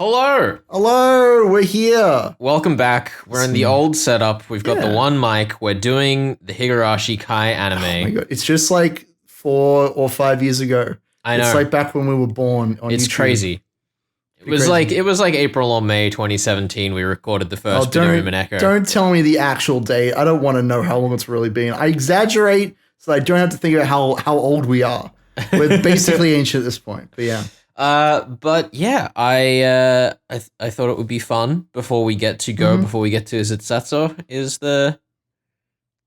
Hello. Hello, we're here. Welcome back. We're in the old setup. We've got the Yeah. one mic. We're doing the Higurashi Kai Oh anime. my god, it's just like 4 or 5 years ago. I know. It's like back when we were born on It's YouTube. crazy. It was like April or May 2017 we recorded the first bit of Echo. Don't tell me the actual date. I don't want to know how long it's really been. I exaggerate so I don't have to think about how old we are. We're basically ancient at this point. But yeah. But yeah, I thought it would be fun before we get to go. Before we get to is it Satsu? Is the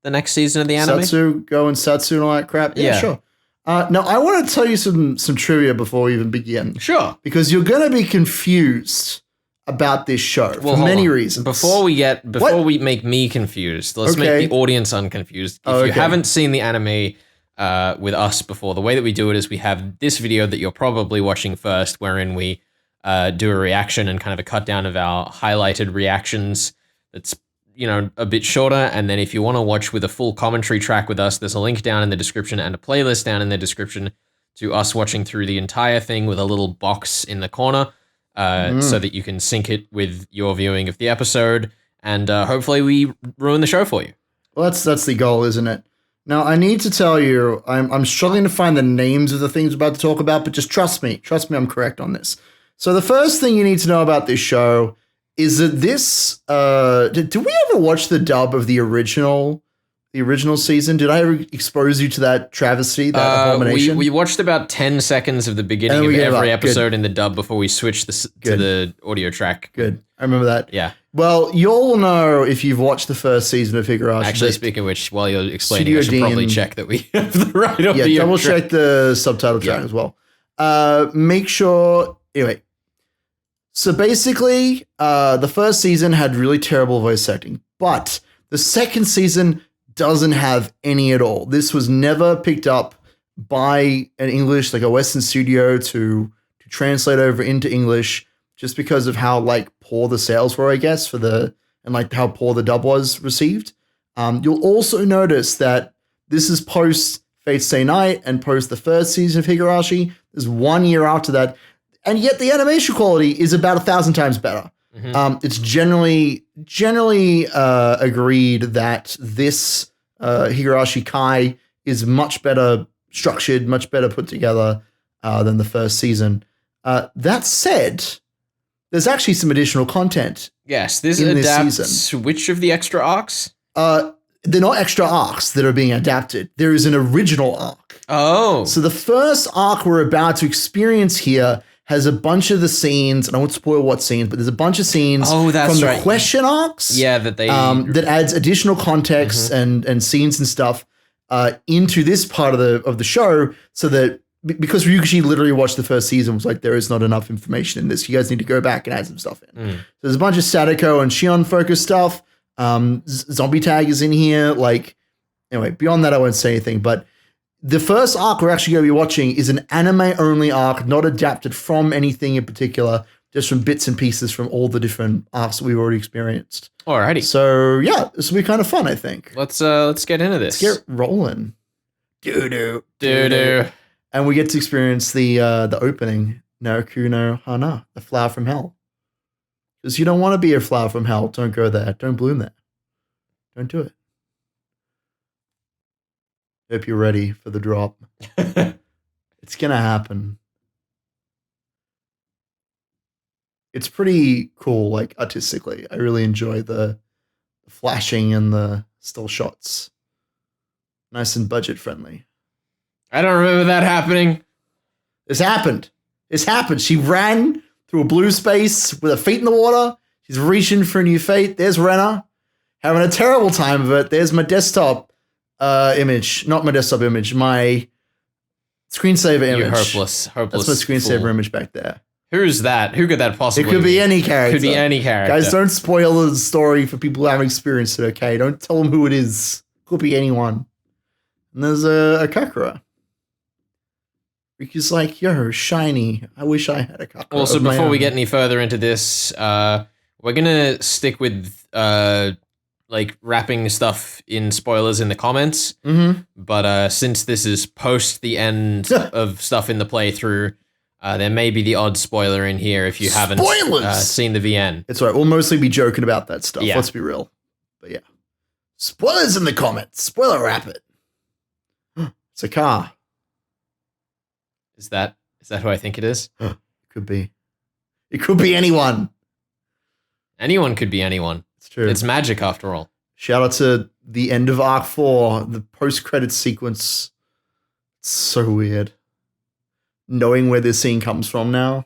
next season of the anime? Satsu, go and Satsu and all that crap. Yeah. Sure. Now I want to tell you some trivia before we even begin. Sure. Because you're going to be confused about this show for many reasons. Before we make me confused, let's make the audience unconfused. If you haven't seen the anime with us before, the way that we do it is we have this video that you're probably watching first, wherein we do a reaction and kind of a cut down of our highlighted reactions. That's a bit shorter, and then if you want to watch with a full commentary track with us, there's a link down in the description and a playlist down in the description to us watching through the entire thing with a little box in the corner so that you can sync it with your viewing of the episode, and hopefully we ruin the show for you. Well, that's the goal, isn't it? Now, I need to tell you, I'm struggling to find the names of the things we're about to talk about, but just trust me, I'm correct on this. So the first thing you need to know about this show is that this, did we ever watch the dub of the original season? Did I ever expose you to that travesty, that abomination? We watched about 10 seconds of the beginning of every episode in the dub before we switched to the audio track. Good. I remember that. Yeah. Well, you'll know if you've watched the first season of Higurashi. Actually, speaking of which, while you're explaining, I should probably check that we have the right audio. Yeah, double check the subtitle track as well. Make sure, anyway. So basically, the first season had really terrible voice acting, but the second season doesn't have any at all. This was never picked up by an English, like a Western studio to translate over into English, just because of how poor the sales were, I guess, and how poor the dub was received. You'll also notice that this is post Fate Stay Night and post the first season of Higurashi. There's 1 year after that. And yet the animation quality is about 1,000 times better. It's generally agreed that this Higurashi Kai is much better structured, much better put together than the first season. That said, there's actually some additional content. Yes, this adapts which of the extra arcs? They're not extra arcs that are being adapted. There is an original arc. Oh. So the first arc we're about to experience here has a bunch of the scenes, and I won't spoil what scenes, but there's a bunch of scenes from the question arcs. Yeah, that that adds additional context and scenes and stuff into this part of the show, so that because Ryukishi literally watched the first season, was like, there is not enough information in this. You guys need to go back and add some stuff in. So there's a bunch of Sadako and Shion focused stuff. Zombie Tag is in here. Anyway, beyond that, I won't say anything, but the first arc we're actually going to be watching is an anime-only arc, not adapted from anything in particular, just from bits and pieces from all the different arcs that we've already experienced. Alrighty. So, yeah, this will be kind of fun, I think. Let's get into this. Let's get rolling. Do-do. And we get to experience the opening, Naoku no Hana, the flower from hell. Because you don't want to be a flower from hell. Don't go there. Don't bloom there. Don't do it. Hope you're ready for the drop. It's going to happen. It's pretty cool, artistically. I really enjoy the flashing and the still shots. Nice and budget friendly. I don't remember that happening. This happened. She ran through a blue space with her feet in the water. She's reaching for a new fate. There's Rena having a terrible time of it. There's my desktop image, not my desktop image, my screensaver image. You're hopeless. That's my screensaver fool. image back there. Who's that? Who could that possibly be? It could be any character. Guys, don't spoil the story for people who haven't experienced it, okay? Don't tell them who it is. Could be anyone. And there's a Kakura. Riku's like, yo, shiny. I wish I had a Kakura. Also, before we get any further into this, we're going to stick with wrapping stuff in spoilers in the comments. But since this is post the end of stuff in the playthrough, There may be the odd spoiler in here if you haven't seen the VN. It's all right. We'll mostly be joking about that stuff. Yeah. Let's be real. But yeah. Spoilers in the comments. Spoiler rapid. It's a car. Is that who I think it is? Could be. It could be anyone. Anyone could be anyone. It's true. It's magic after all. Shout out to the end of Arc 4, the post-credits sequence. It's so weird. Knowing where this scene comes from now.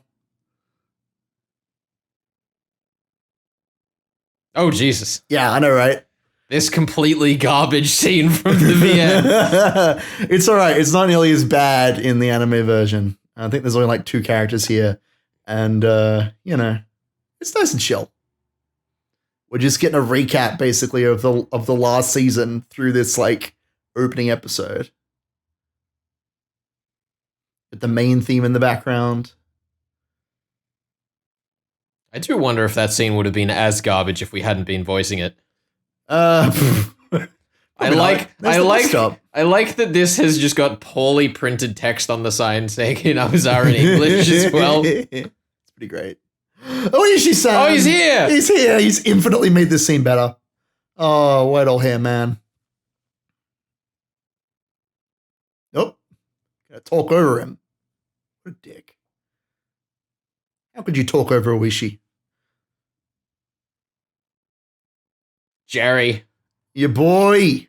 Oh, Jesus. Yeah, I know, right? This completely garbage scene from the VN. It's all right. It's not nearly as bad in the anime version. I think there's only like 2 characters here. And, it's nice and chill. We're just getting a recap, basically, of the last season through this, like, opening episode. With the main theme in the background. I do wonder if that scene would have been as garbage if we hadn't been voicing it. I like that this has just got poorly printed text on the sign saying Inazar in English as well. It's pretty great. Oh, Ishi-san! Oh, he's here! He's here! He's infinitely made this scene better. Oh, white old hair, man. Nope. Gotta talk over him. What a dick. How could you talk over Oishi? Jerry. Your boy.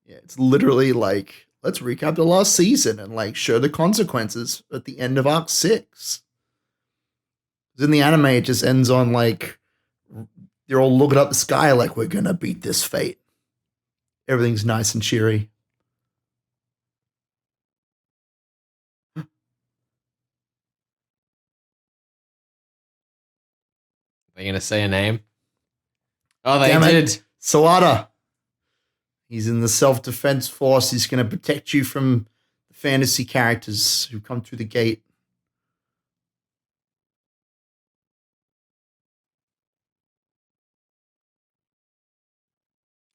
Yeah, it's literally like, let's recap the last season and like show the consequences at the end of Arc 6. In the anime, it just ends on like, they're all looking up the sky like, we're gonna beat this fate. Everything's nice and cheery. Are they gonna say a name? Oh, they did. Sawada. He's in the self-defense force. He's gonna protect you from the fantasy characters who come through the gate.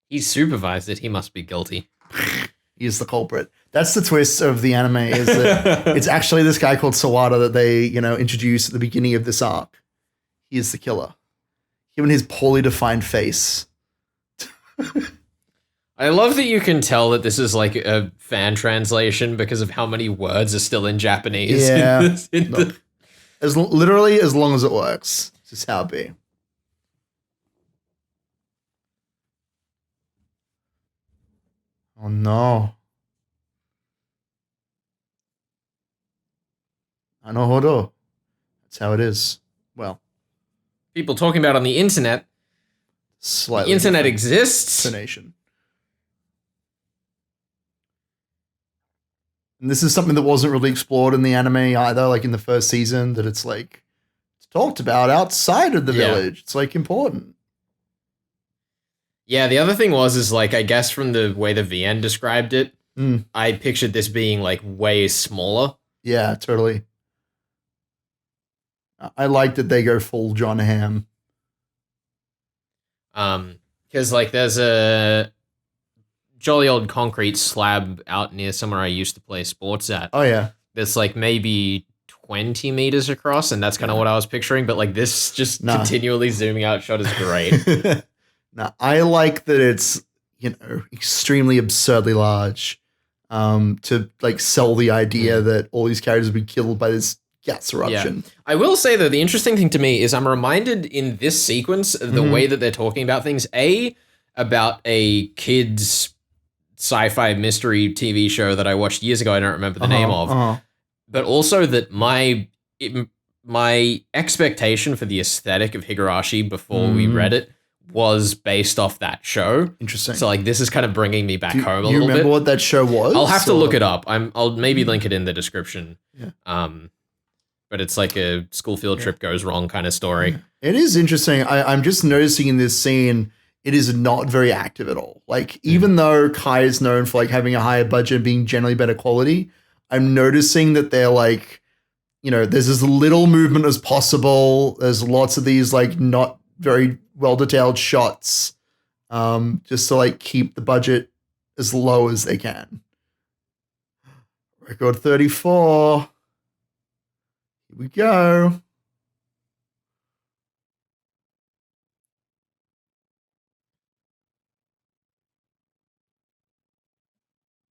He supervised it. He must be guilty. He is the culprit. That's the twist of the anime, is that it's actually this guy called Sawada that they, introduce at the beginning of this arc. He is the killer. Given his poorly defined face. I love that you can tell that this is like a fan translation because of how many words are still in Japanese. Yeah. Literally as long as it works. This is how it be. Oh no. Anohodo. That's how it is. Well. People talking about on the internet. Slightly. The internet exists. Explanation. And this is something that wasn't really explored in the anime either, like in the first season, that it's like, it's talked about outside of the village. It's like important. Yeah, the other thing is like, I guess from the way the VN described it, I pictured this being like way smaller. Yeah, totally. I like that they go full John Hamm. Because like there's a jolly old concrete slab out near somewhere I used to play sports at. Oh yeah. That's like maybe 20 meters across, and that's kind of what I was picturing, but like this just continually zooming out shot is great. Now, I like that it's, extremely absurdly large to like sell the idea that all these characters have been killed by this gas eruption. Yeah. I will say, though, the interesting thing to me is I'm reminded in this sequence of the way that they're talking about things, about a kid's sci-fi mystery TV show that I watched years ago I don't remember the name of, but also that my expectation for the aesthetic of Higurashi before we read it was based off that show. Interesting. So like this is kind of bringing me back home a little bit. You remember what that show was? I'll have to look it up. I'll maybe link it in the description. Yeah. But it's like a school field trip goes wrong kind of story. It is interesting. I'm just noticing in this scene, it is not very active at all. Like even though Kai is known for like having a higher budget and being generally better quality, I'm noticing that they're like, there's as little movement as possible. There's lots of these like not very well-detailed shots just to like keep the budget as low as they can. Record 34. Here we go.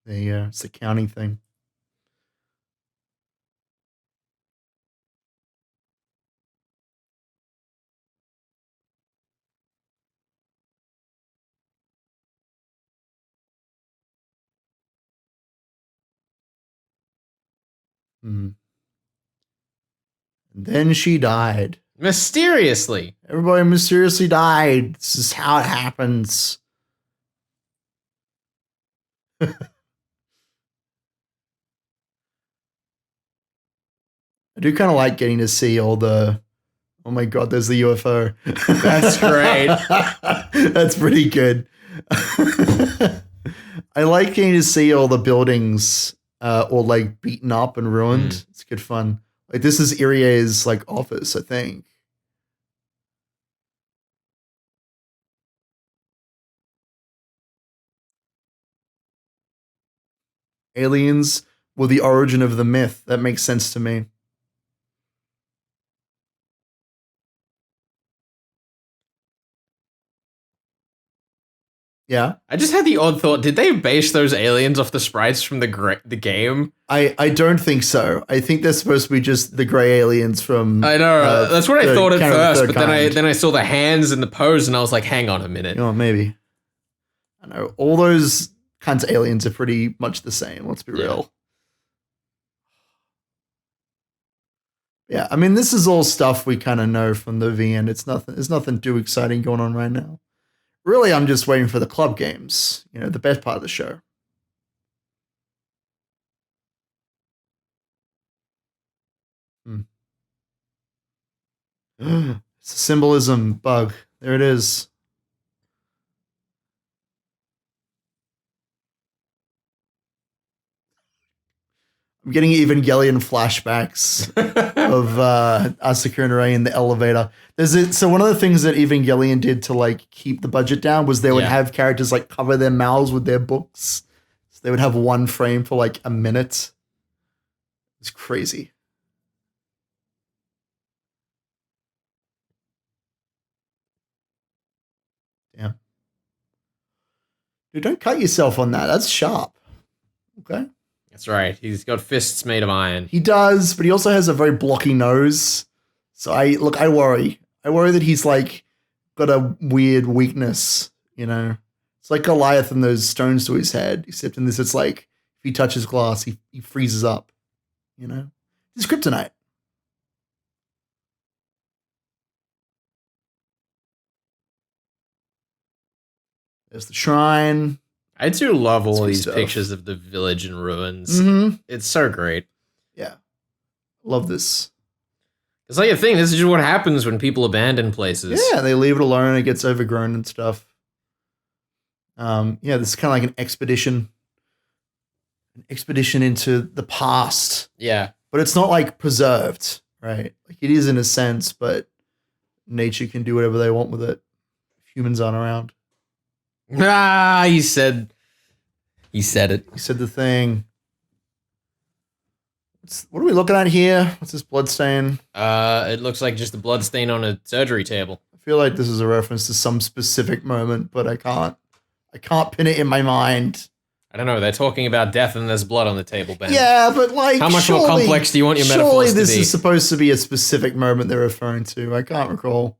There you go. It's the counting thing. And then she died. Mysteriously. Everybody mysteriously died. This is how it happens. I do kind of like getting to see all the... Oh my God, there's the UFO. That's great. That's pretty good. I like getting to see all the buildings all like beaten up and ruined. It's good fun. Like this is Irie's like office, I think. Aliens were the origin of the myth. That makes sense to me. Yeah. I just had the odd thought, did they base those aliens off the sprites from the game? I don't think so. I think they're supposed to be just the grey aliens from... I know. That's what I thought at first, but then I saw the hands and the pose and I was like, hang on a minute. You know, maybe. I know. All those kinds of aliens are pretty much the same. Let's be real. Yeah, I mean, this is all stuff we kind of know from the VN. There's nothing too exciting going on right now. Really, I'm just waiting for the club games. You know, the best part of the show. It's a symbolism bug. There it is. I'm getting Evangelion flashbacks of Asuka and Rei in the elevator. So one of the things that Evangelion did to like keep the budget down was they would have characters like cover their mouths with their books. So they would have one frame for like a minute. It's crazy. Damn. Dude, don't cut yourself on that. That's sharp. Okay. That's right. He's got fists made of iron. He does, but he also has a very blocky nose. So I worry. I worry that he's like got a weird weakness, you know. It's like Goliath and those stones to his head, except in this it's like if he touches glass, he freezes up, you know. He's kryptonite. There's the shrine. I do love all these pictures of the village in ruins. It's so great. Yeah. Love this. It's like a thing. This is just what happens when people abandon places. Yeah, they leave it alone and it gets overgrown and stuff. Yeah, this is kind of like an expedition. An expedition into the past. Yeah. But it's not like preserved, right? Like it is in a sense, but nature can do whatever they want with it if humans aren't around. Ah, he said it. He said the thing. What are we looking at here? What's this blood stain? It looks like just a blood stain on a surgery table. I feel like this is a reference to some specific moment, but I can't pin it in my mind. I don't know. They're talking about death and there's blood on the table, Ben. Yeah, but like, how much more complex do you want your metaphors to be? Surely this is supposed to be a specific moment they're referring to. I can't recall.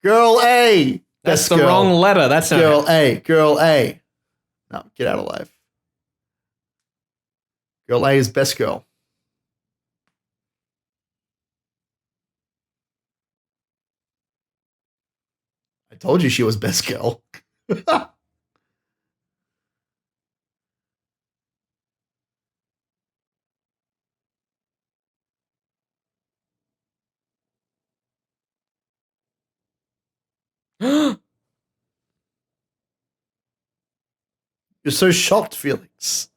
Girl A. That's the wrong letter. That's girl A. Girl A. No, get out of life. Girl A is best girl. I told you she was best girl. You're so shocked, Felix.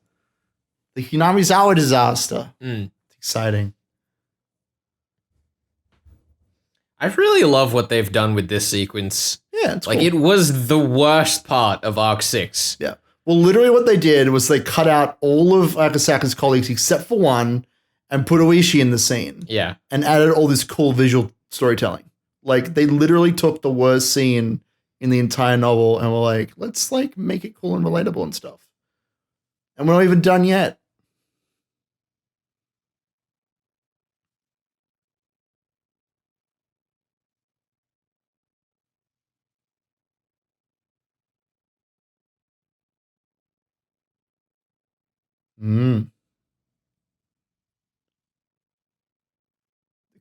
The Hinamizawa disaster. It's exciting. I really love what they've done with this sequence. Yeah, it's like cool. It was the worst part of Arc 6. Yeah. Well, literally what they did was they cut out all of Akasaka's colleagues except for one, and put Oishi in the scene. Yeah. And added all this cool visual storytelling. Like, they literally took the worst scene in the entire novel and were like, let's like make it cool and relatable and stuff. And we're not even done yet.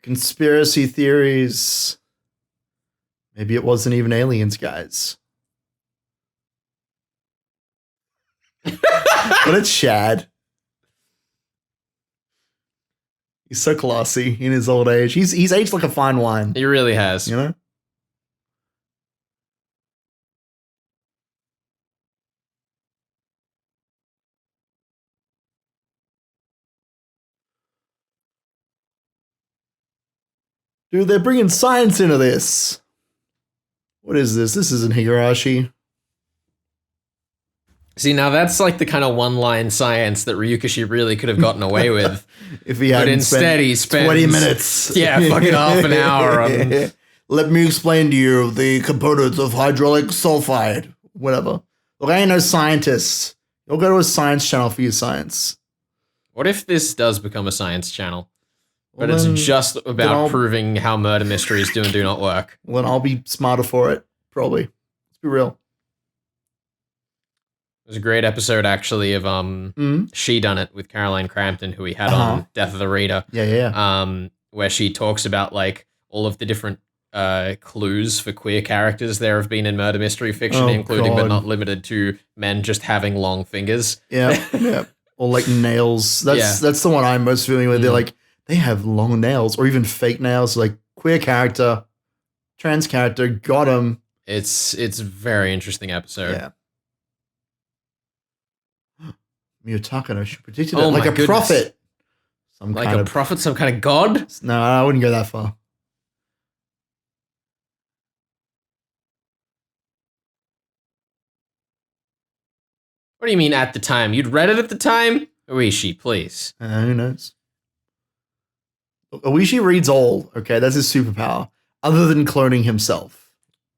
Conspiracy theories. Maybe it wasn't even aliens, guys. What a Chad. He's so classy in his old age. He's aged like a fine wine. He really has. You know? Dude, they're bringing science into this. What is this? This isn't Higurashi. See, now that's like the kind of one-line science that Ryukishi really could have gotten away with. If he hadn't instead he spent 20 minutes. Yeah, fucking half an hour on... Let me explain to you the components of hydraulic sulfide. Whatever. Look, I ain't no scientist. You'll go to a science channel for your science. What if this does become a science channel? But it's just about proving how murder mysteries do and do not work. Well, then I'll be smarter for it, probably. Let's be real. There's a great episode, actually, of She Done It with Caroline Crampton, who we had on Death of the Reader. Yeah. Where she talks about, like, all of the different clues for queer characters there have been in murder mystery fiction, including but not limited to men just having long fingers. Yeah, yeah. Or, like, nails. That's the one I'm most familiar with. They're like, they have long nails or even fake nails, like queer character, trans character, got him. It's a very interesting episode. Yeah. Miyotaka, she predicted it like a prophet. Some kind of god? No, I wouldn't go that far. What do you mean at the time? You'd read it at the time? Oishi, please. Who knows? Oishi reads all, okay? That's his superpower. Other than cloning himself,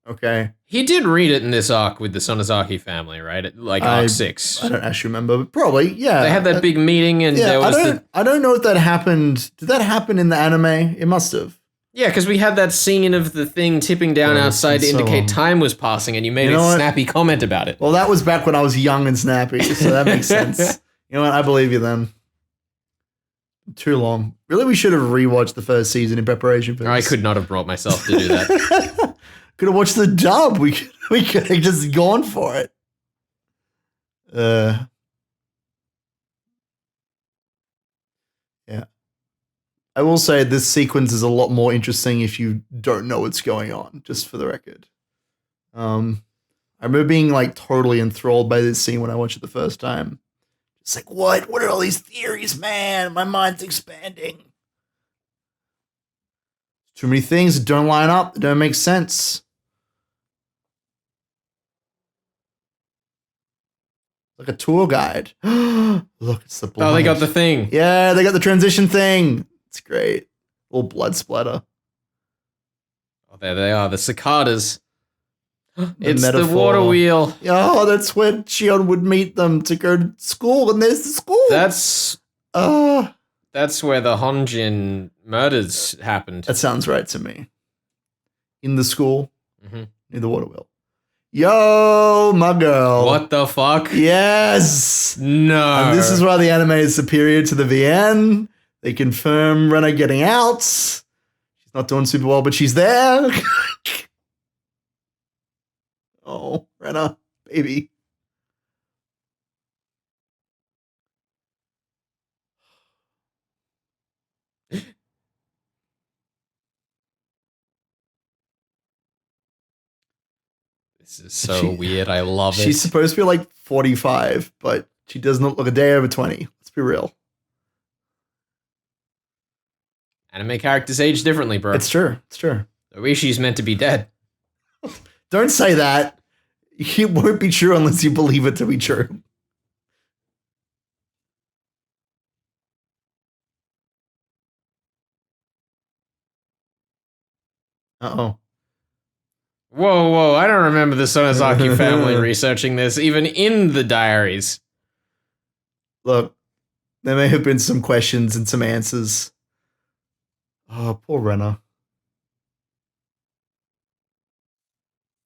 okay? He did read it in this arc with the Sonozaki family, right? Arc 6. I don't actually remember, but probably, yeah. They had that big meeting and there was I don't know if that happened. Did that happen in the anime? It must have. Yeah, because we had that scene of the thing tipping down outside to indicate time was passing and you made a snappy comment about it. Well, that was back when I was young and snappy, so that makes sense. You know what? I believe you then. Too long. Really, we should have rewatched the first season in preparation for this. I could not have brought myself to do that. Could have watched the dub. We could have just gone for it. Yeah. I will say this sequence is a lot more interesting if you don't know what's going on, just for the record. I remember being like totally enthralled by this scene when I watched it the first time. It's like, what? What are all these theories, man? My mind's expanding. Too many things that don't line up, that don't make sense. Like a tour guide. Look, it's the blood. Oh, they got the thing. Yeah, they got the transition thing. It's great. Little blood splatter. Oh, there they are, the cicadas. It's the water wheel. Oh, that's where Shion would meet them to go to school, and there's the school. That's where the Honjin murders happened. That sounds right to me. In the school, near the water wheel. Yo, my girl. What the fuck? Yes. No. And this is why the anime is superior to the VN. They confirm Rena getting out. She's not doing super well, but she's there. Oh, Rena, baby. This is so weird. I love it. She's supposed to be like 45, but she does not look a day over 20. Let's be real. Anime characters age differently, bro. It's true. It's true. Oishi's meant to be dead. Don't say that. It won't be true unless you believe it to be true. Uh-oh. Whoa. I don't remember the Sonozaki family researching this, even in the diaries. Look, there may have been some questions and some answers. Oh, poor Rena.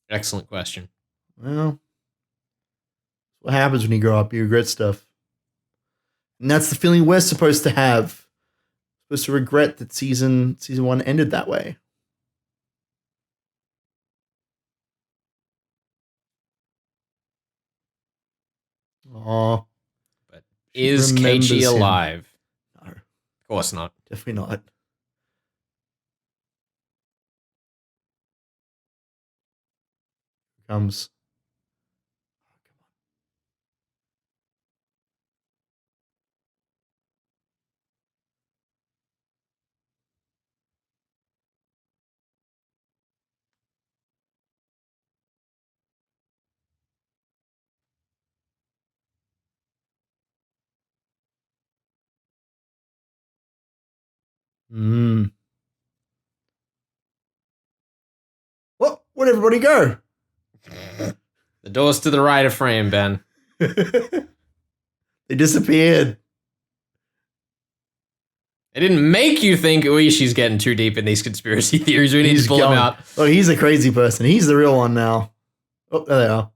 Excellent question. Well, what happens when you grow up? You regret stuff. And that's the feeling we're supposed to have. We're supposed to regret that season 1 ended that way. Oh. But is Keiichi alive? No. Of course not. Definitely not. Here comes. Where'd everybody go? The door's to the right of frame, Ben. They disappeared. It didn't make you think, she's getting too deep in these conspiracy theories. We need to pull him out. Oh, he's a crazy person. He's the real one now. Oh, there they are.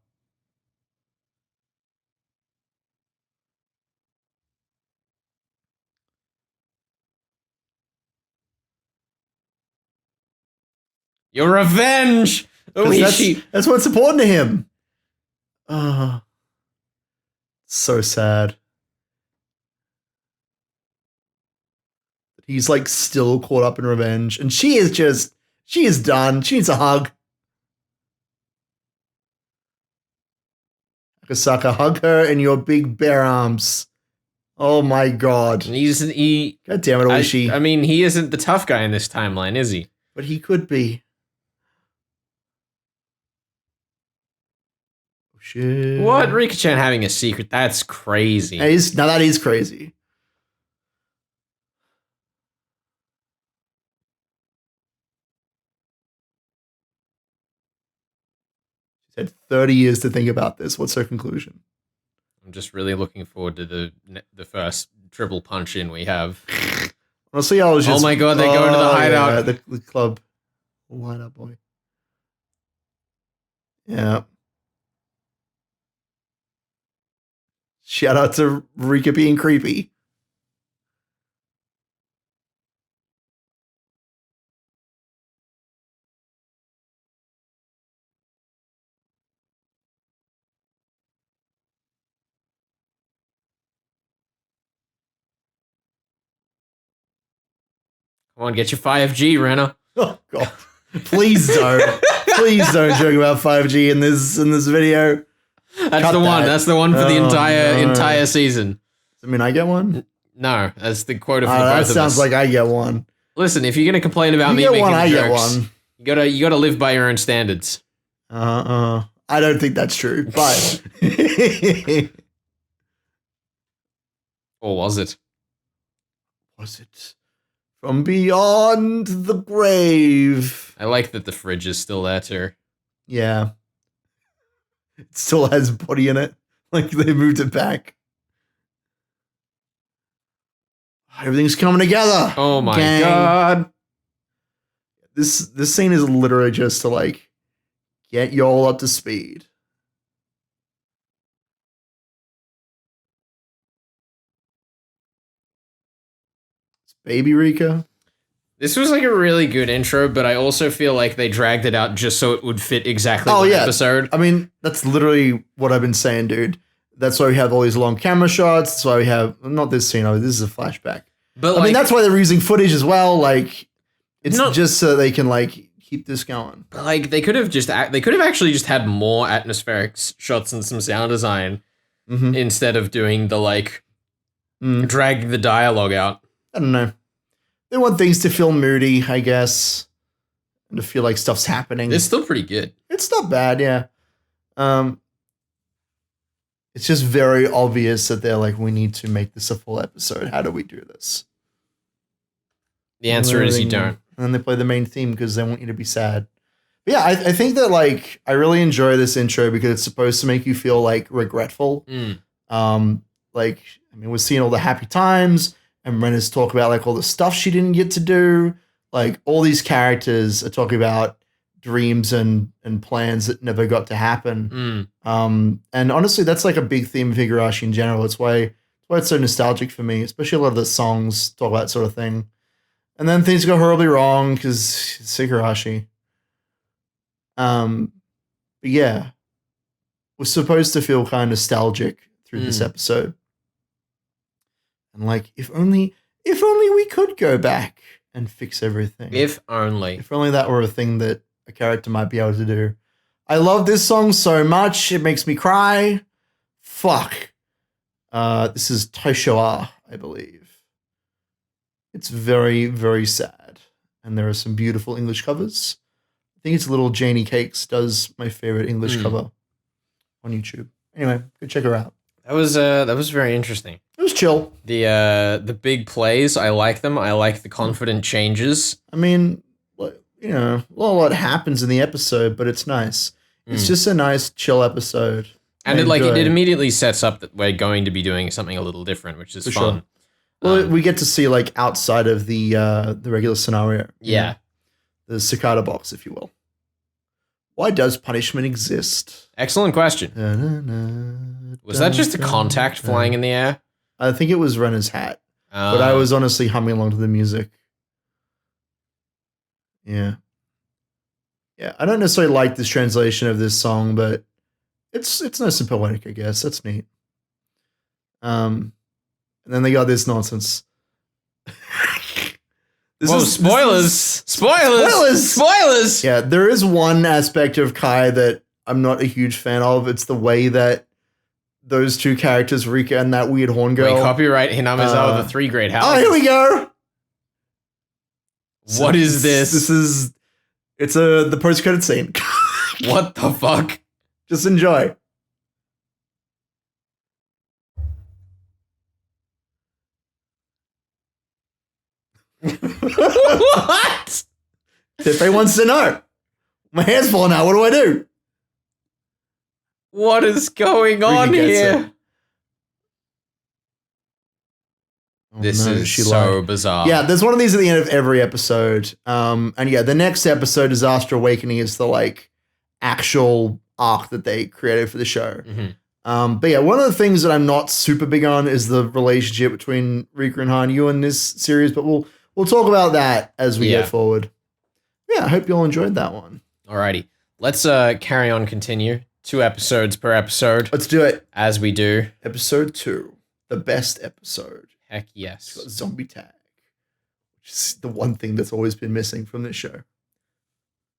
Your revenge! That's what's important to him. Oh, so sad. He's like still caught up in revenge. And she is done. She needs a hug. Akasaka, hug her in your big bare arms. Oh my god. God damn it, Oishi. I mean, he isn't the tough guy in this timeline, is he? But he could be. Oh shit. What? Rika-chan having a secret? That's crazy. Now that is crazy. She's had 30 years to think about this. What's her conclusion? I'm just really looking forward to the first triple punch in we have. Honestly, I was just... Oh my god, they go into the hideout. Yeah, the club. Hideout boy. Yeah. Shout out to Rika being creepy. Come on, get your 5G, Rena. Oh god. Please don't. Please don't joke about 5G in this video. That's the one. That's the one for the entire season. I mean, I get one? No, that's the quota for both of us. That sounds like I get one. Listen, if you're going to complain about me making I jokes, get one. You gotta live by your own standards. I don't think that's true, but... Or was it? Was it? From beyond the grave. I like that the fridge is still there too. Yeah. It still has body in it. Like they moved it back. Everything's coming together. Oh my god. This scene is literally just to like get you all up to speed. It's baby Rika. This was like a really good intro, but I also feel like they dragged it out just so it would fit exactly one episode. I mean, that's literally what I've been saying, dude. That's why we have all these long camera shots. That's why we have, not this scene, this is a flashback. But I mean, that's why they're using footage as well. Like, it's just so they can like keep this going. Like, they could have actually just had more atmospheric shots and some sound design instead of doing the like drag the dialogue out. I don't know. They want things to feel moody, I guess, and to feel like stuff's happening. It's still pretty good. It's not bad, yeah. It's just very obvious that they're like, we need to make this a full episode. How do we do this? The answer is you don't. and then they play the main theme because they want you to be sad. But yeah, I think that like I really enjoy this intro because it's supposed to make you feel like regretful. Like, I mean, we're seeing all the happy times, and Rena's talk about like all the stuff she didn't get to do. Like all these characters are talking about dreams and plans that never got to happen. And honestly, that's like a big theme of Higurashi in general. It's why it's so nostalgic for me, especially a lot of the songs talk about that sort of thing. And then things go horribly wrong because it's Higurashi. But yeah, we're supposed to feel kind of nostalgic through this episode. And like, if only we could go back and fix everything. If only that were a thing that a character might be able to do. I love this song so much. It makes me cry. Fuck. This is Taishoa, I believe. It's very, very sad. And there are some beautiful English covers. I think it's Little Janie Cakes does my favorite English cover on YouTube. Anyway, go check her out. That was very interesting. It was chill. The big plays, I like them. I like the confident changes. I mean, you know, a lot happens in the episode, but it's nice. It's just a nice, chill episode. And it immediately sets up that we're going to be doing something a little different, which is fun. Sure. Well, we get to see like outside of the regular scenario. Yeah. The cicada box, if you will. Why does punishment exist? Excellent question. Was that just a contact flying in the air? I think it was Rena's hat. But I was honestly humming along to the music. Yeah. Yeah, I don't necessarily like this translation of this song, but it's nice and poetic, I guess. That's neat. And then they got this nonsense. Spoilers! Yeah, there is one aspect of Kai that I'm not a huge fan of. It's the way that those two characters, Rika and that weird horn girl. Wait, copyright Hinamizawa, the 3 great houses. Oh, here we go. What is this? It's the post-credit scene. What the fuck? Just enjoy. What? Tepe wants to know. My hand's falling out. What do I do? What is going on here? This is so bizarre. Yeah, there's one of these at the end of every episode. And yeah, the next episode, Disaster Awakening, is the like actual arc that they created for the show. But yeah, one of the things that I'm not super big on is the relationship between Rika and Hanyu in this series, but we'll talk about that as we go forward. Yeah, I hope you all enjoyed that one. Alrighty. Let's carry on, continue. 2 episodes per episode. Let's do it. As we do. Episode 2. The best episode. Heck yes. It's got zombie tag. Which is the one thing that's always been missing from this show.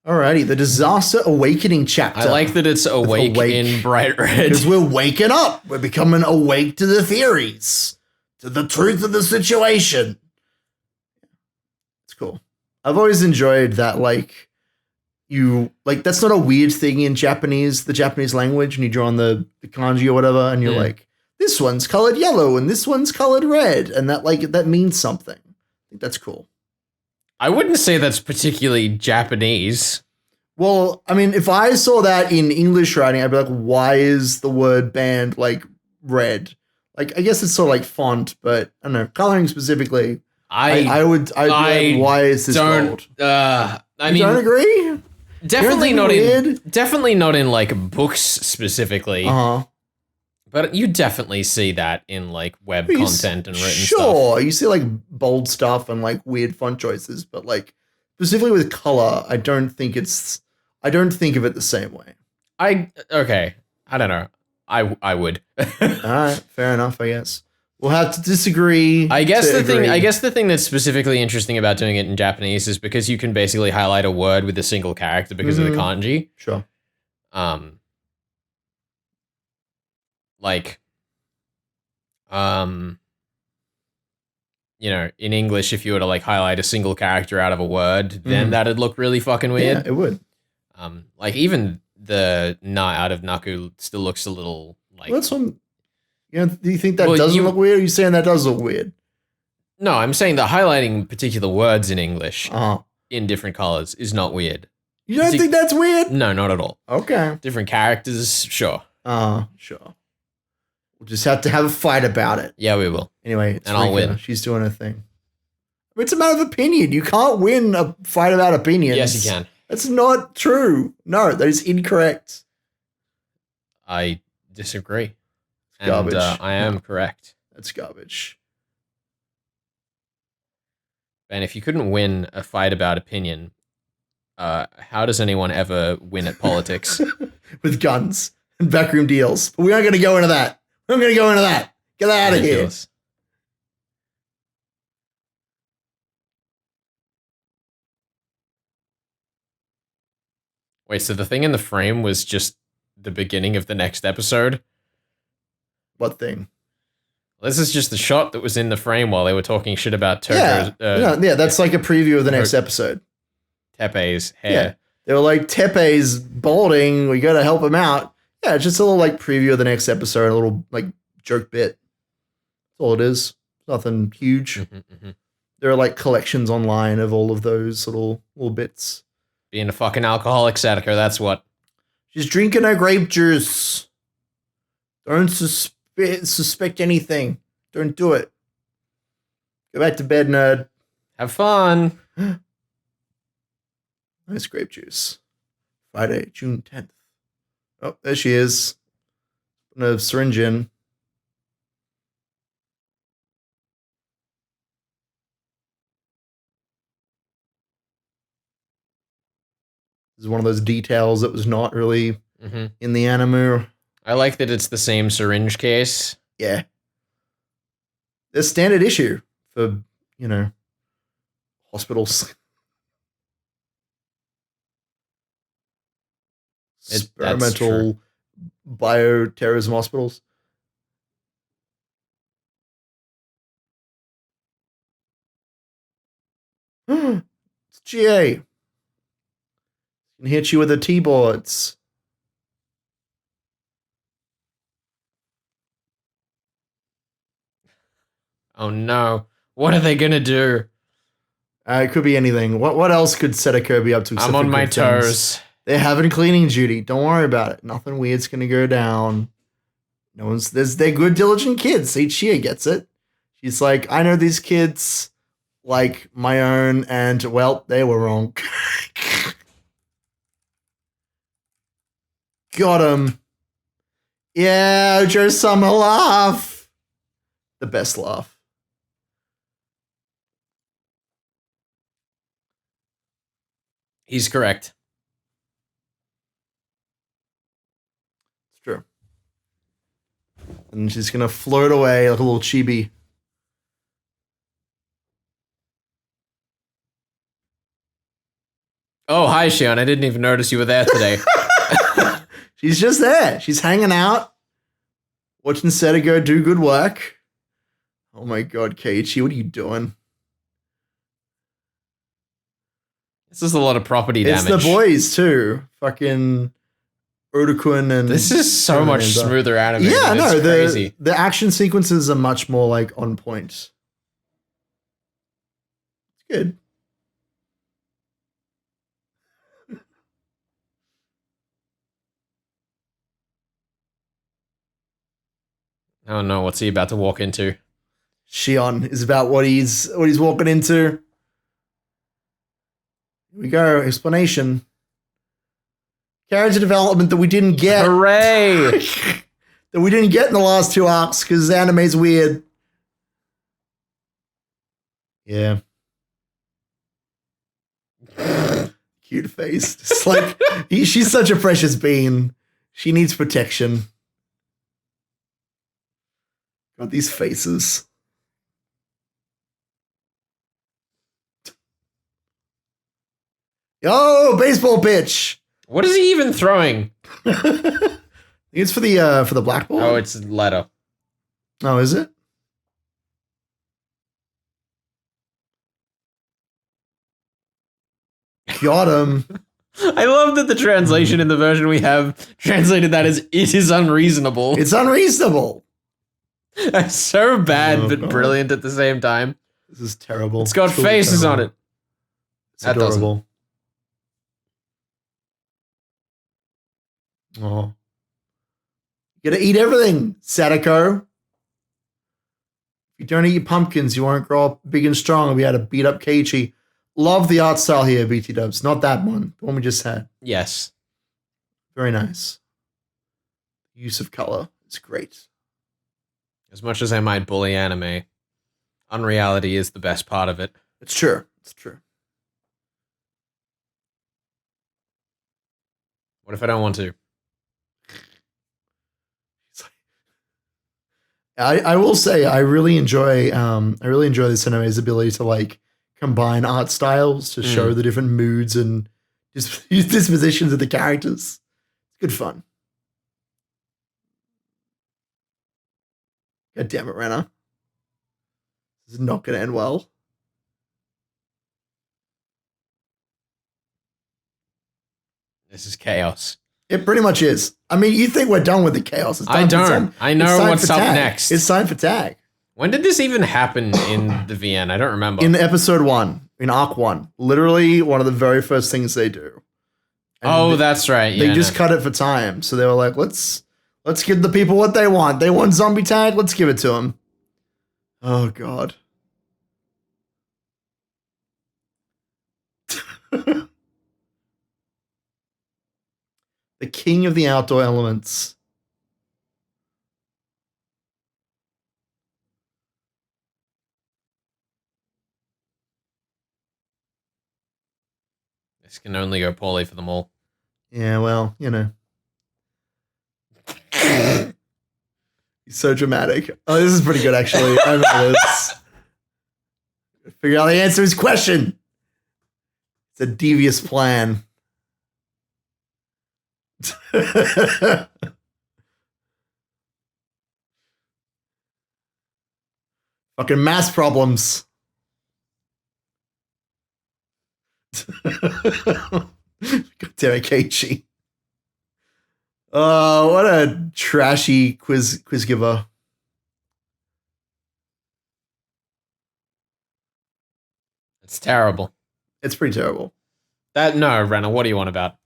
Alrighty, the Disaster Awakening chapter. I like that it's awake in bright red. Because we're waking up. We're becoming awake to the theories. To the truth of the situation. It's cool. I've always enjoyed that, that's not a weird thing in Japanese, the Japanese language, and you draw on the kanji or whatever, and you're like, this one's colored yellow and this one's colored red, and that means something. I think that's cool. I wouldn't say that's particularly Japanese. Well, I mean, if I saw that in English writing, I'd be like, why is the word band red? Like, I guess it's sort of like font, but I don't know, coloring specifically. I'd be like, why is this gold? I mean, don't agree? Definitely not in like books specifically. But you definitely see that in like web content and written stuff. Sure, you see like bold stuff and like weird font choices, but like specifically with color, I don't think of it the same way. I don't know. I would. All right, fair enough, I guess. We'll have to disagree. I guess the thing that's specifically interesting about doing it in Japanese is because you can basically highlight a word with a single character because of the kanji. Sure. In English, if you were to like highlight a single character out of a word, then that'd look really fucking weird. Yeah, it would. Like even the na out of Naku still looks a little like. Well, that's one. Do you think that doesn't look weird? Or are you saying that does look weird? No, I'm saying that highlighting particular words in English in different colors is not weird. You don't think that's weird? No, not at all. Okay. Different characters, sure. Sure. We'll just have to have a fight about it. Yeah, we will. Anyway, it's and I'll win. She's doing her thing. It's a matter of opinion. You can't win a fight about opinions. Yes, you can. That's not true. No, that is incorrect. I disagree. It's garbage. I am correct. That's garbage. And if you couldn't win a fight about opinion, how does anyone ever win at politics? With guns and backroom deals. But we aren't going to go into that. We're not going to go into that. Get that out of here. Wait, so the thing in the frame was just the beginning of the next episode? What thing? This is just the shot that was in the frame while they were talking shit about Toko's. Yeah, that's like a preview of the next episode. Tepe's hair. Yeah. They were like, Tepe's balding. We got to help him out. Yeah, it's just a little like preview of the next episode, a little like joke bit. That's all it is. Nothing huge. There are like collections online of all of those little bits. Being a fucking alcoholic, Sadako, that's what. She's drinking her grape juice. Don't suspect anything. Don't do it. Go back to bed, nerd. Have fun. Nice grape juice. Friday, June 10th. Oh, there she is. Putting a syringe in. This is one of those details that was not really in the anime. I like that it's the same syringe case. Yeah. It's standard issue for, hospitals. Experimental bioterrorism hospitals. It's GA. Can hit you with the T-boards. Oh no. What are they gonna do? It could be anything. What else could Sadako be up to? I'm on my toes. They're having cleaning duty. Don't worry about it. Nothing weird's gonna go down. They're good, diligent kids. Ichiya gets it. She's like, I know these kids like my own, and well, they were wrong. Got him. Yeah, Ojo Summer laugh. The best laugh. He's correct. It's true. And she's going to float away like a little chibi. Oh, hi, Shion. I didn't even notice you were there today. She's just there. She's hanging out, watching Sadako do good work. Oh my god, Keiichi, what are you doing? This is a lot of property damage. It's the boys, too. Fucking Oda-kun and... This is so much smoother animated. Yeah, no, it's crazy. The action sequences are much more, like, on point. It's good. Oh no, what's he about to walk into? Shion is about what he's walking into. Here we go. Explanation. Character development that we didn't get. Hooray! That we didn't get in the last two arcs because anime's weird. Yeah. Cute face. Just like, she's such a precious being. She needs protection. God, these faces. Yo, baseball pitch. What is he even throwing? It's for the black ball. Oh, it's letter. Oh, is it? Got him. I love that the translation in the version we have translated that as "it is unreasonable." It's unreasonable. That's so bad, but brilliant at the same time. This is terrible. It's got faces on it. It's adorable. Oh. You gotta eat everything, Sadako. If you don't eat your pumpkins, you won't grow up big and strong and be able to beat up Keiichi. Love the art style here, BT Dubs. Not that one. The one we just had. Yes. Very nice. Use of color is great. As much as I might bully anime, unreality is the best part of it. It's true. It's true. What if I don't want to? I will say I really enjoy this anime's ability to like combine art styles to show the different moods and just dispositions of the characters. It's good fun. God damn it, Rena. This is not going to end well. This is chaos. It pretty much is. I mean, you think we're done with the chaos. I don't. I know what's up next. It's time for tag. When did this even happen in the VN? I don't remember. In episode 1, in arc 1. Literally one of the very first things they do. And that's right. They just cut it for time. So they were like, let's give the people what they want. They want zombie tag. Let's give it to them. Oh, God. The king of the outdoor elements. This can only go poorly for them all. Yeah, well, you know. He's so dramatic. Oh, this is pretty good, actually. I remember this. Figure out the answer to his question. It's a devious plan. Fucking math problems. God damn it, Keiichi. Oh, what a trashy quiz giver. It's terrible. It's pretty terrible. No, Rena, what do you want about?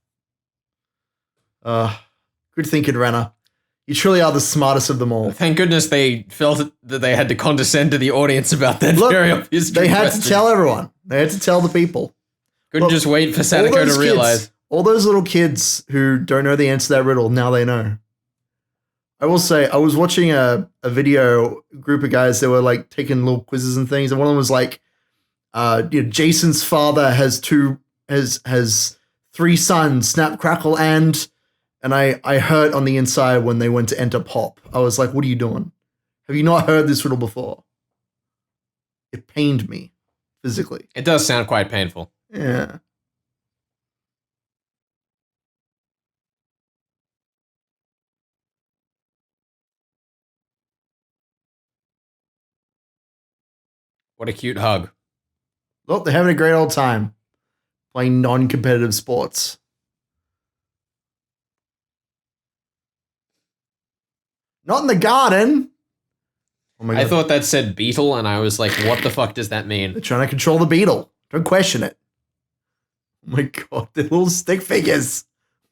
Good thinking, Rena. You truly are the smartest of them all. Thank goodness they felt that they had to condescend to the audience about that very obvious They had question. to tell everyone. They had to tell the people. Couldn't just wait for Sadako to realize. All those little kids who don't know the answer to that riddle, now they know. I will say, I was watching a video, group of guys that were like taking little quizzes and things, and one of them was like, Jason's father has three sons, Snap, Crackle, and I hurt on the inside when they went to enter Pop. I was like, what are you doing? Have you not heard this riddle before? It pained me physically. It does sound quite painful. Yeah. What a cute hug. Look, they're having a great old time playing non-competitive sports. Not in the garden. Oh my God. I thought that said beetle, and I was like, what the fuck does that mean? They're trying to control the beetle. Don't question it. Oh my God, they're little stick figures.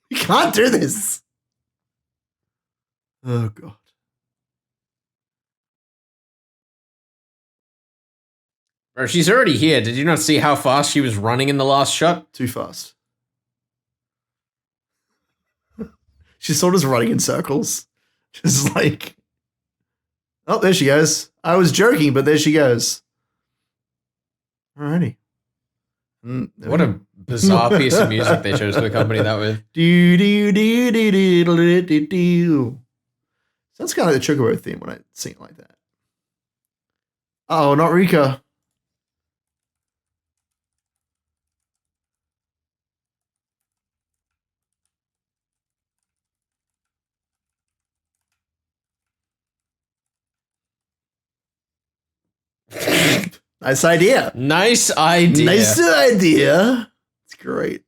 You can't do this. Oh God. Bro, she's already here. Did you not see how fast she was running in the last shot? Too fast. She's sort of running in circles. Just like, oh, there she goes. I was joking, but there she goes. Alrighty. What a bizarre piece of music they chose to accompany that with. Sounds kind of like the Chocobo theme when I sing it like that. Oh, not Rika. Nice idea. Nice idea. Nice idea. It's great.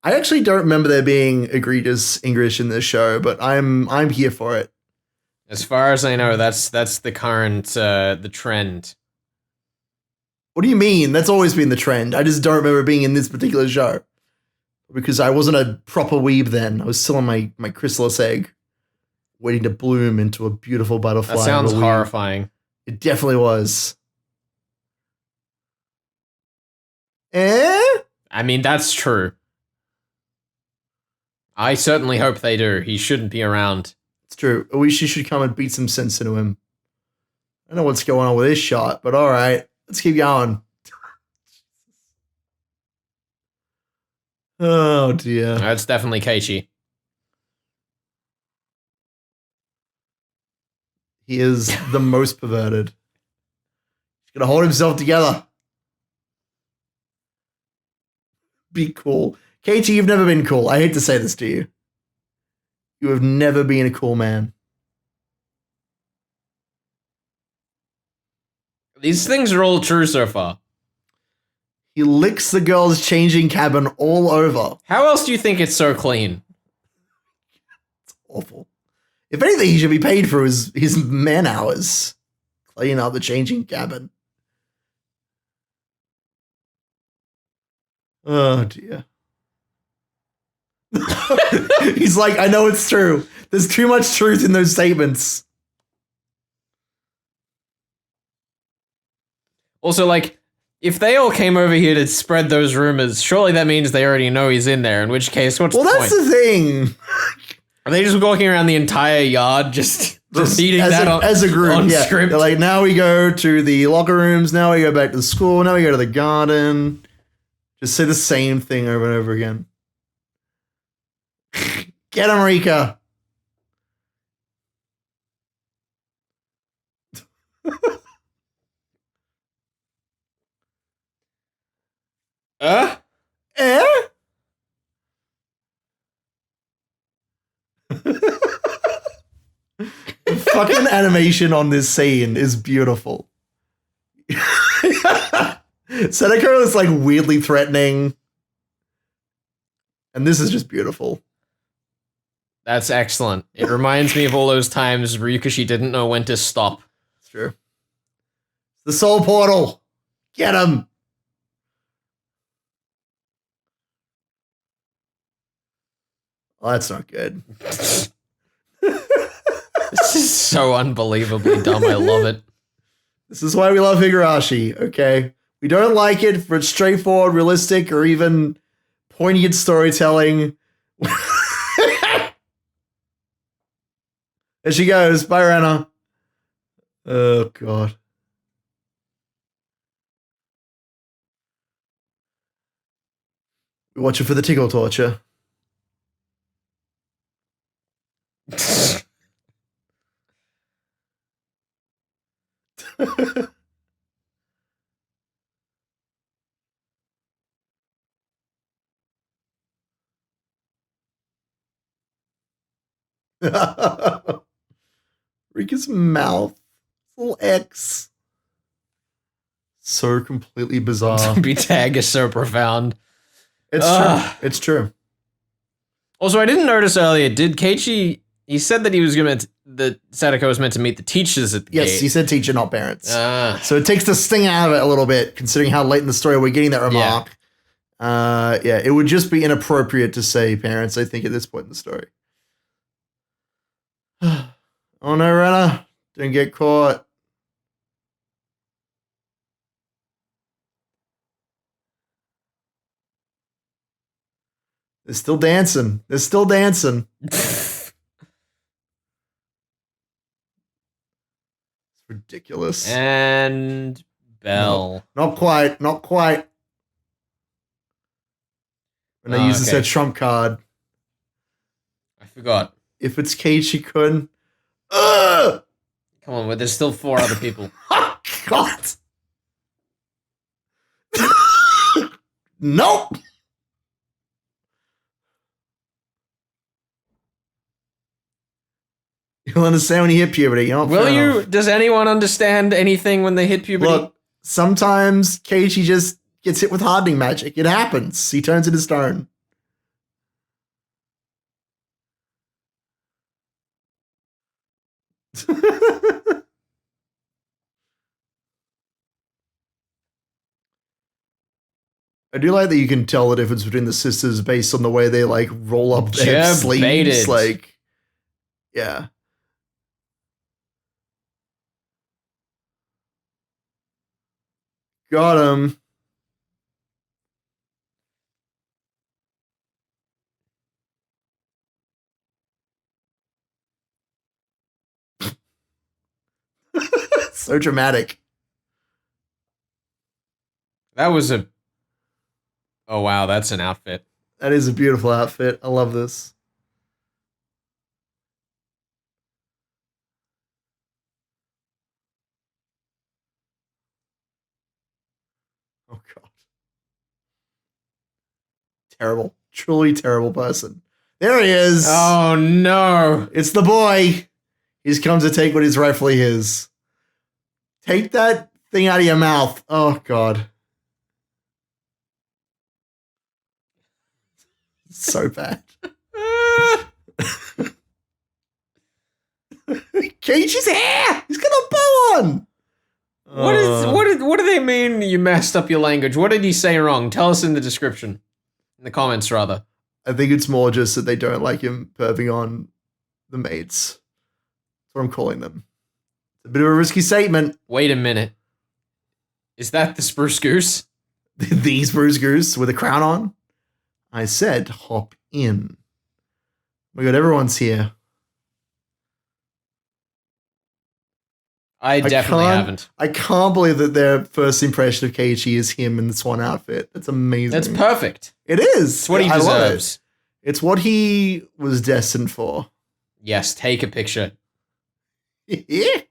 I actually don't remember there being egregious English in this show, but I'm here for it. As far as I know, that's the current the trend. What do you mean? That's always been the trend. I just don't remember being in this particular show. Because I wasn't a proper weeb then. I was still on my chrysalis egg, waiting to bloom into a beautiful butterfly. That sounds horrifying. It definitely was. Eh? I mean, that's true. I certainly hope they do. He shouldn't be around. It's true. I wish you should come and beat some sense into him. I don't know what's going on with this shot, but all right. Let's keep going. Oh, dear. That's definitely Keiichi. He is the most perverted. He's going to hold himself together. Be cool. Keiichi, you've never been cool. I hate to say this to you. You have never been a cool man. These things are all true so far. He licks the girl's changing cabin all over. How else do you think it's so clean? It's awful. If anything, he should be paid for his man hours. Clean out the changing cabin. Oh, dear. He's like, I know it's true. There's too much truth in those statements. Also, like, if they all came over here to spread those rumors, surely that means they already know he's in there, in which case, what's the point? Well, that's the thing. Are they just walking around the entire yard just eating that as a group, on yeah. script? They're like, now we go to the locker rooms, now we go back to the school, now we go to the garden. Just say the same thing over and over again. Get him, Rika. Eh? The fucking animation on this scene is beautiful. Sadako is like weirdly threatening. And this is just beautiful. That's excellent. It reminds me of all those times Ryukashi didn't know when to stop. It's true. The soul portal. Get him. Oh, that's not good. This is so unbelievably dumb. I love it. This is why we love Higurashi, okay? We don't like it for its straightforward, realistic, or even poignant storytelling. There she goes. Bye, Rena. Oh, God. We're watching for the tickle torture. Rika's mouth. Little X. So completely bizarre. Zombie tag is so profound. It's true. It's true. Also, I didn't notice earlier, did Keiichi, he said that he was going to, that Sadako was meant to meet the teachers at the gate. Yes, he said teacher, not parents. So it takes the sting out of it a little bit, considering how late in the story we're getting that remark. Yeah, it would just be inappropriate to say parents, I think, at this point in the story. Oh no, Rena. Don't get caught. They're still dancing. They're still dancing. It's ridiculous. And bell. No, not quite. Not quite. When I use this at trump card. I forgot. If it's Keiichi-kun. Come on, but there's still 4 other people. Oh, God. Nope. You'll understand when you hit puberty. Will you? Does anyone understand anything when they hit puberty? Look, sometimes Keiichi just gets hit with hardening magic. It happens. He turns into stone. I do like that you can tell the difference between the sisters based on the way they like roll up their sleeves. Like, yeah. Got him. So dramatic. That was a... Oh, wow, that's an outfit. That is a beautiful outfit. I love this. Oh, God. Terrible. Truly terrible person. There he is. Oh, no. It's the boy. He's come to take what is rightfully his. Take that thing out of your mouth. Oh, God. So bad. Cage's hair! He's got a bow on! What do they mean you messed up your language? What did he say wrong? Tell us in the description. In the comments, rather. I think it's more just that they don't like him perving on the maids. That's what I'm calling them. It's a bit of a risky statement. Wait a minute. Is that the spruce goose? The spruce goose with a crown on? I said hop in. Oh my God, everyone's here. I definitely haven't. I can't believe that their first impression of Keiichi is him in the swan outfit. That's amazing. That's perfect. It is. It's what he deserves. It's what he was destined for. Yes, take a picture. Get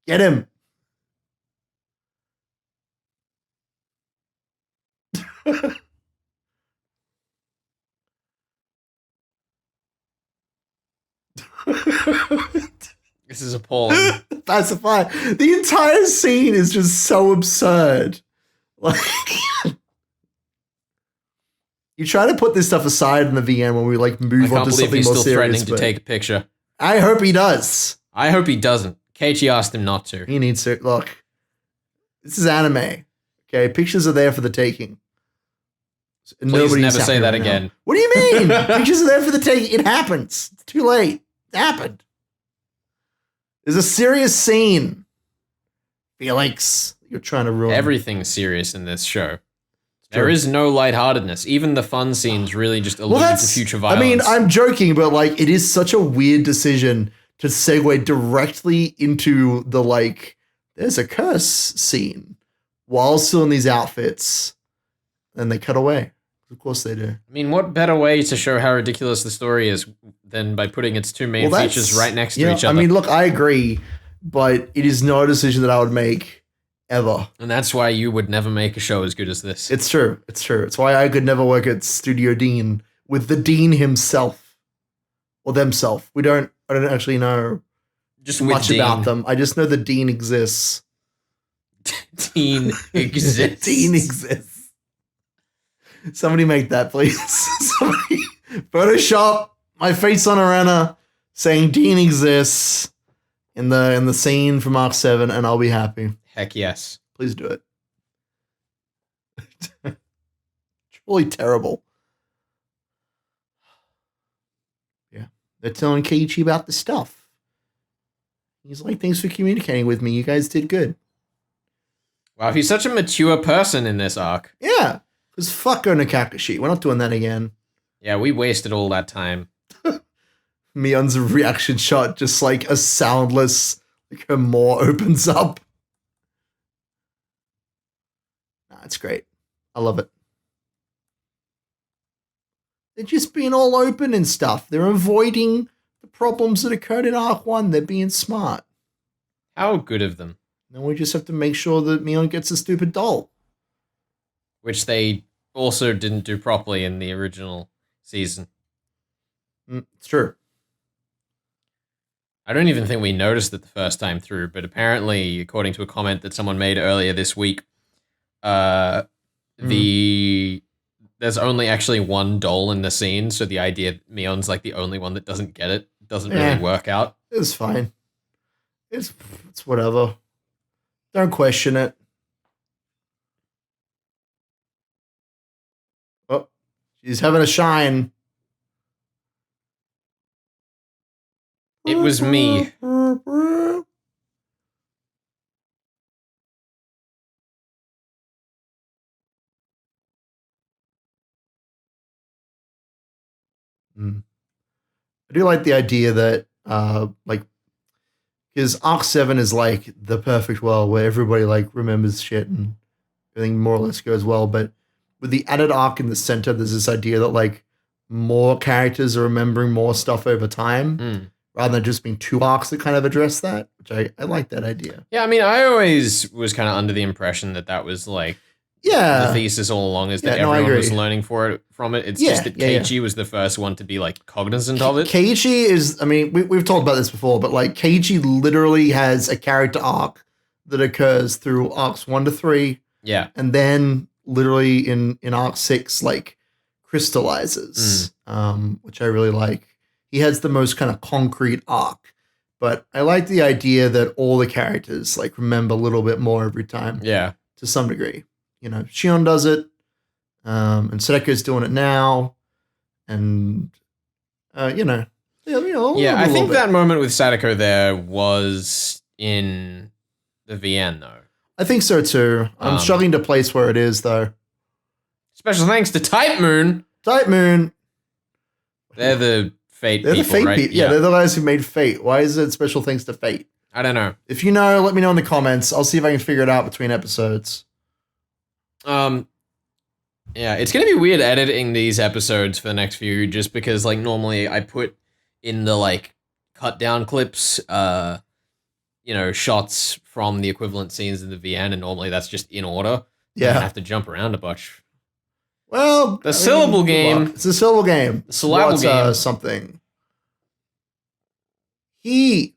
him. This is appalling. That's fine. The entire scene is just so absurd. Like, you try to put this stuff aside in the VM when we like move on to something more serious. I can't believe he's still threatening to take a picture. I hope he does. I hope he doesn't. Keiichi asked him not to. He needs to. Look, this is anime. Okay, pictures are there for the taking. Please never say that again. What do you mean? Pictures are there for the taking. It happens. It's too late. It happened. There's a serious scene. Felix, you're trying to ruin everything's serious in this show. There is no lightheartedness. Even the fun scenes really just allude to future violence. I mean, I'm joking, but like, it is such a weird decision to segue directly into the like, there's a curse scene while still in these outfits. Then they cut away. Of course they do. I mean, what better way to show how ridiculous the story is than by putting its two main features right next to each other? I mean, look, I agree, but it is not a decision that I would make ever. And that's why you would never make a show as good as this. It's true. It's true. It's why I could never work at Studio Dean with the Dean himself or themself. I don't actually know just much about them. I just know the Dean exists. Dean exists. Dean exists. Somebody make that, please. Somebody Photoshop my face on Arena saying Dean exists in the scene from Arc 7 and I'll be happy. Heck yes. Please do it. Truly terrible. Yeah. They're telling Keiichi about the stuff. He's like, thanks for communicating with me. You guys did good. Wow, he's such a mature person in this arc. Yeah. Because fuck Kakashi. We're not doing that again. Yeah, we wasted all that time. Mion's reaction shot, just like a soundless, like her maw opens up. Nah, it's great. I love it. They're just being all open and stuff. They're avoiding the problems that occurred in Arc 1. They're being smart. How good of them. Then we just have to make sure that Mion gets a stupid doll. Which they also didn't do properly in the original season. It's true. I don't even think we noticed it the first time through, but apparently, according to a comment that someone made earlier this week, there's only actually one doll in the scene, so the idea that Mion's like the only one that doesn't get it doesn't really work out. It's fine. It's whatever. Don't question it. She's having a shine. It was me. I do like the idea that, because Arc 7 is like the perfect world where everybody like remembers shit and everything more or less goes well. But with the added arc in the center, there's this idea that like more characters are remembering more stuff over time rather than just being two arcs that kind of address that, which I like that idea. Yeah, I mean, I always was kind of under the impression that was like the thesis all along is that everyone was learning from it. It's just that Keiichi was the first one to be like cognizant of it. Keiichi is, I mean, we've talked about this before, but like Keiichi literally has a character arc that occurs through arcs 1 to 3. Yeah. And then literally in arc 6, like crystallizes, which I really like. He has the most kind of concrete arc, but I like the idea that all the characters like remember a little bit more every time. Yeah. To some degree. You know, Shion does it, and Sadeko's doing it now, and I think that moment with Sadako there was in the VN though. I think so too. I'm struggling to place where it is though. Special thanks to Type Moon. Type Moon. They're the Fate they're people, the Fate right? People. Yeah, they're the guys who made Fate. Why is it special thanks to Fate? I don't know. If you know, let me know in the comments. I'll see if I can figure it out between episodes. Yeah, it's gonna be weird editing these episodes for the next few, just because like normally I put in the like cut down clips, shots from the equivalent scenes in the VN, and normally that's just in order. Yeah, I have to jump around a bunch. Well, syllable game. It's a syllable game. The syllable game. Something. He.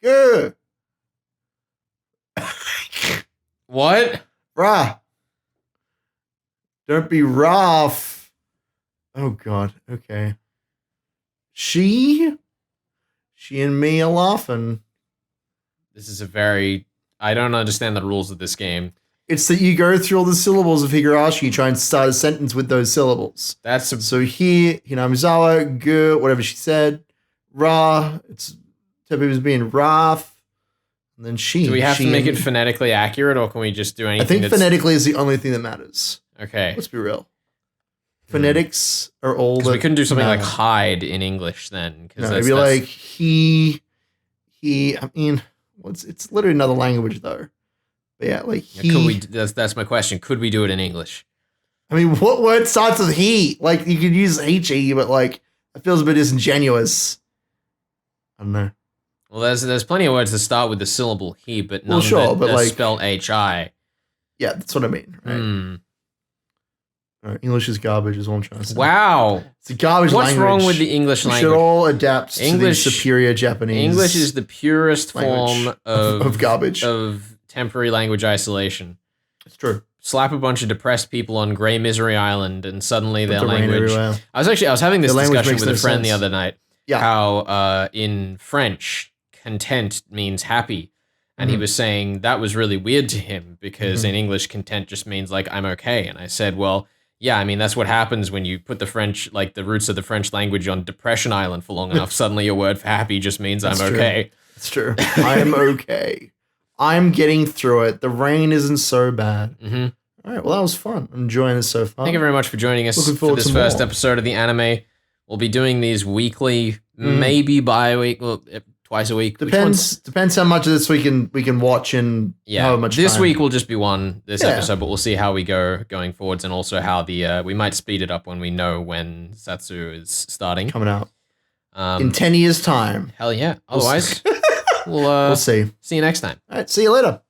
Good. What? Rah. Don't be rough. Oh, God. Okay. She and me are laughing. This is I don't understand the rules of this game. It's that you go through all the syllables of Higurashi, try and start a sentence with those syllables. So here, Hinamizawa, good, whatever she said. Ra, it's Tepe was being wrath. And then she. Do we have to make it phonetically accurate, or can we just do anything? I think phonetically is the only thing that matters. Okay. Let's be real. Phonetics are all that we couldn't do something like hide in English then. No, it'd be like he, I mean, it's literally another language though. But yeah, like he. That's my question. Could we do it in English? I mean, what word starts with he? Like, you could use he, but like, it feels a bit disingenuous. I don't know. Well, there's plenty of words that start with the syllable he, but none that spell hi. Yeah, that's what I mean. Right? English is garbage, is what I'm trying to say. Wow. It's a garbage language. What's wrong with the English language? We should all adapt to the superior Japanese. English is the purest form of garbage. Of temporary language isolation. It's true. Slap a bunch of depressed people on Grey Misery Island, and suddenly their language. I was having this discussion with a friend the other night. Yeah. How in French, content means happy. And he was saying that was really weird to him because in English, content just means like, I'm okay. And I said, well, yeah, I mean, that's what happens when you put the French, like the roots of the French language on Depression Island for long enough. Suddenly your word for happy just means I'm okay. It's true. I'm okay. I'm getting through it. The rain isn't so bad. All right. Well, that was fun. I'm enjoying this so far. Thank you very much for joining us for this first episode of the anime. We'll be doing these weekly, maybe bi-week, twice a week. Depends how much of this we can watch and how much this time. Week will just be this episode, but we'll see how we go going forwards, and also how we might speed it up when we know when Satsu is starting. Coming out. In 10 years' time. Hell yeah. Otherwise, we'll see. See you next time. All right. See you later.